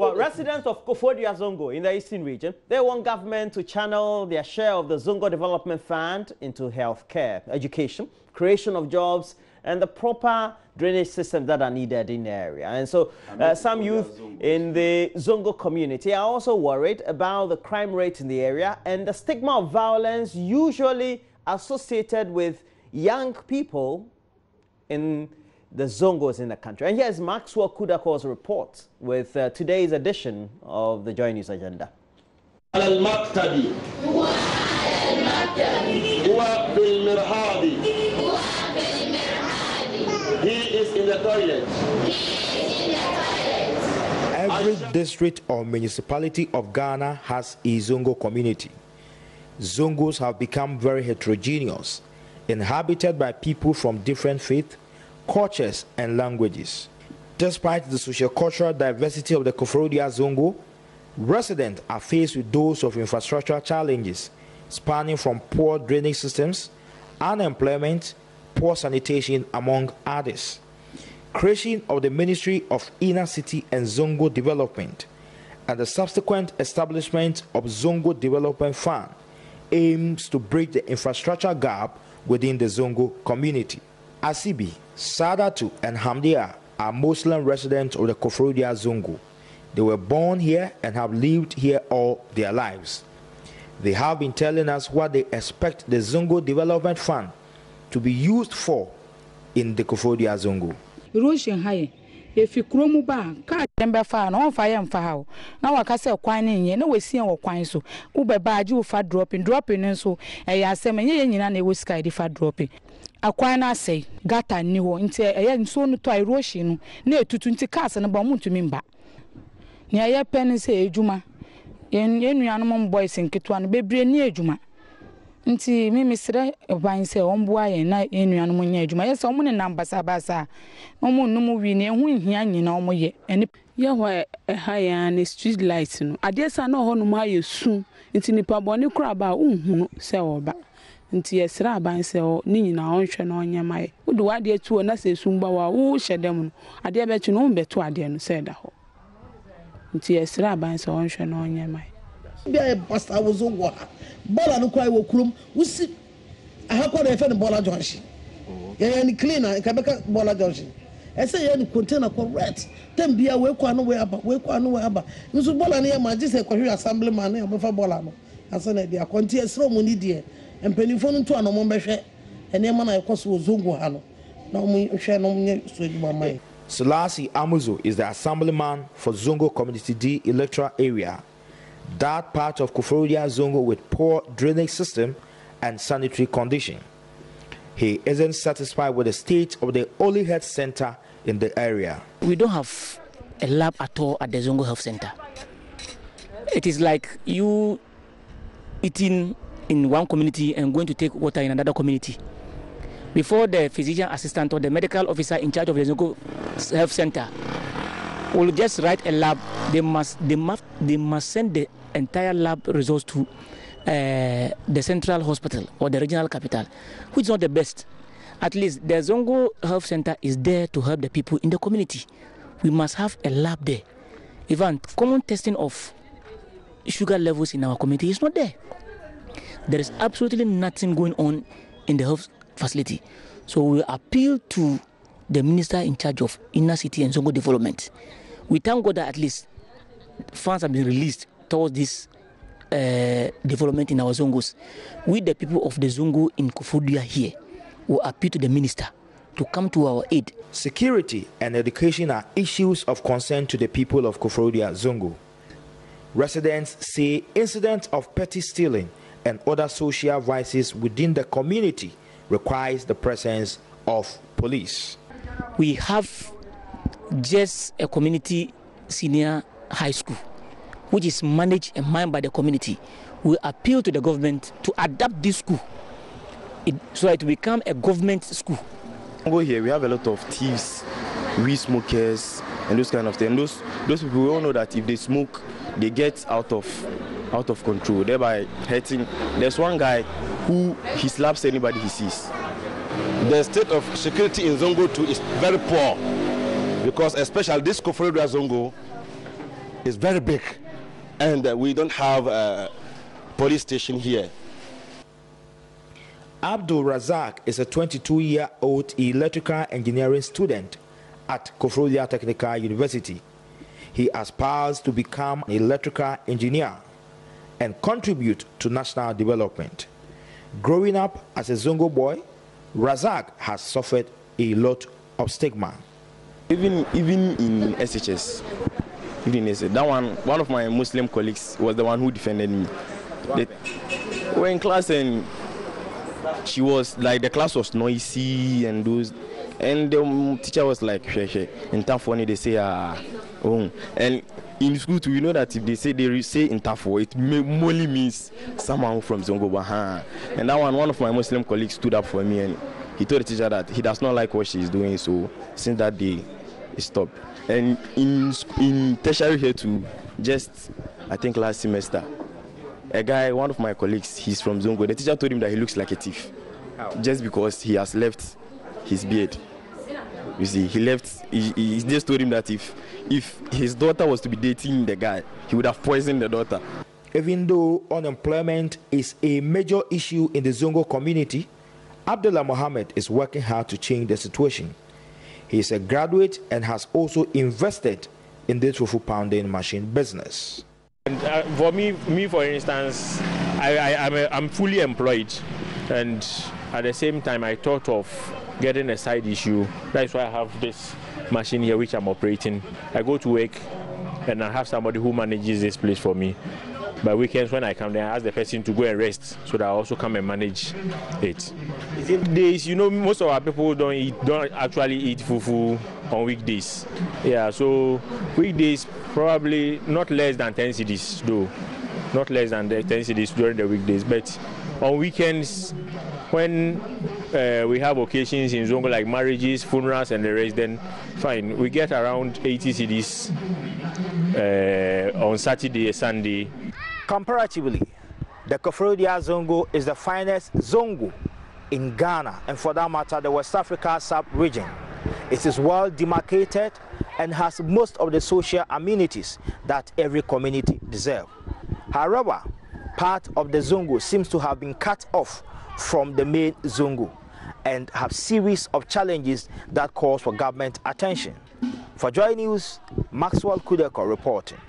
Well, residents of Koforidua Zongo in the eastern region, they want government to channel their share of the Zongo Development Fund into healthcare, education, creation of jobs, and the proper drainage systems that are needed in the area. And so some youth in the Zongo community are also worried about the crime rate in the area and the stigma of violence usually associated with young people in the Zongos in the country. And here's Maxwell Kudako's report with today's edition of the JoyNews agenda. He is in the toilet. Every district or municipality of Ghana has a Zongo community. Zongos have become very heterogeneous, inhabited by people from different faiths, cultures and languages. Despite the socio-cultural diversity of the Koforidua Zongo, residents are faced with those of infrastructural challenges spanning from poor drainage systems, unemployment, poor sanitation, among others. Creation of the Ministry of Inner City and Zongo Development and the subsequent establishment of Zongo Development Fund aims to bridge the infrastructure gap within the Zongo community. Asibi, Sadatu, and Hamdia are Muslim residents of the Koforidua Zongo. They were born here and have lived here all their lives. They have been telling us what they expect the Zongo Development Fund to be used for in the Koforidua Zongo. If you chromo bank, card number fan on fire and foul. Now I can say quine, no way see or quine so. Ube baju fat dropping, and so a semen and a whiskey fat dropping. A quine say, gata new into a young son to a rushing, near to 20 cars and a bomb to me back. Near your penny say, Juma. Yen animal boys in Kitwan, baby near Juma. Nti mimi sire ban se omboa ye na enuanu mo nya adwuma ye se omo ne namba sabasa omo numu wi ne hu hia nyina omo ye ene ye ho ha ya ne street light no ade sa na ho no ma ye su nti nipa bone kura ba unhunu se oba nti ye sire ban se o ni nyina onhwe na onya mai udu wade atu na se su mba wa wo hyedem no ade be tu no mbeto ade no se da ho nti ye sire ban se onhwe na onya mai bia pasta wo zo wo bola no kwai wo kurum wusi aha kwa na efe no bola junction ya ni cleaner ka beka bola junction ese ya ni container correct tem bia we kwa no we aba nso bola na ma gise kwahwe assemblyman na obefa bola no asa na dia konti esro mo ni die empanifo no nto anomo behwe ene ma na ekoso Zongo ha no na mo hwe no nye so eduma mai. Selassie Amuzo is the assemblyman for Zongo Community D electoral area, that part of Koforidua Zongo with poor drainage system and sanitary condition. He isn't satisfied with the state of the only health center in the area. We don't have a lab at all at the Zongo Health Center. It is like you eating in one community and going to take water in another community. Before the physician assistant or the medical officer in charge of the Zongo Health Center will just write a lab, they must send the entire lab results to the central hospital or the regional capital, which is not the best. At least the Zongo Health Center is there to help the people in the community. We must have a lab there. Even common testing of sugar levels in our community is not there. There is absolutely nothing going on in the health facility. So we appeal to the minister in charge of Inner City and Zongo Development. We thank God that at least funds have been released towards this development in our Zongos. We, the people of the Zongo in Koforidua here, will appeal to the minister to come to our aid. Security and education are issues of concern to the people of Koforidua Zongo. Residents say incidents of petty stealing and other social vices within the community requires the presence of police. We have just a community senior high school, which is managed and manned by the community. We appeal to the government to adapt this school so that it will become a government school. Over here, we have a lot of thieves, weed smokers, and those kind of things. Those people, we all know that if they smoke, they get out of control, thereby hurting. There's one guy who he slaps anybody he sees. The state of security in Zongo too is very poor, because especially this Koforidua Zongo, is very big, and we don't have a police station here. Abdul Razak is a 22-year-old electrical engineering student at Koforidua Technical University. He aspires to become an electrical engineer and contribute to national development. Growing up as a Zongo boy, Razak has suffered a lot of stigma. Even in SHS, that one of my Muslim colleagues was the one who defended me. We're in class and she was like, the class was noisy and the teacher was like, in Tafo they say and in school too, you know that if they say in Tafo, it only means someone from Zongo Baha. And that one of my Muslim colleagues stood up for me and he told the teacher that he does not like what she's doing, so since that day it stopped. And in tertiary here too, just I think last semester, a guy, one of my colleagues, he's from Zongo. The teacher told him that he looks like a thief, just because he has left his beard. You see, he left. He just told him that if his daughter was to be dating the guy, he would have poisoned the daughter. Even though unemployment is a major issue in the Zongo community, Abdullah Mohammed is working hard to change the situation. He is a graduate and has also invested in the fufu pounding machine business. And for me, for instance, I'm fully employed, and at the same time, I thought of getting a side issue. That's why I have this machine here, which I'm operating. I go to work, and I have somebody who manages this place for me. By weekends, when I come there, I ask the person to go and rest, so that I also come and manage it. Days, you know, most of our people don't actually eat fufu on weekdays. Yeah, so weekdays probably not less than 10 cedis, though, not less than 10 cedis during the weekdays. But on weekends, when we have occasions in Zongo like marriages, funerals, and the rest, then fine, we get around 80 cedis on Saturday and Sunday. Comparatively, the Koforidua Zongo is the finest Zongo in Ghana and, for that matter, the West Africa sub-region. It is well demarcated and has most of the social amenities that every community deserves. However, part of the Zongo seems to have been cut off from the main Zongo and have series of challenges that calls for government attention. For JoyNews, Maxwell Kudeko reporting.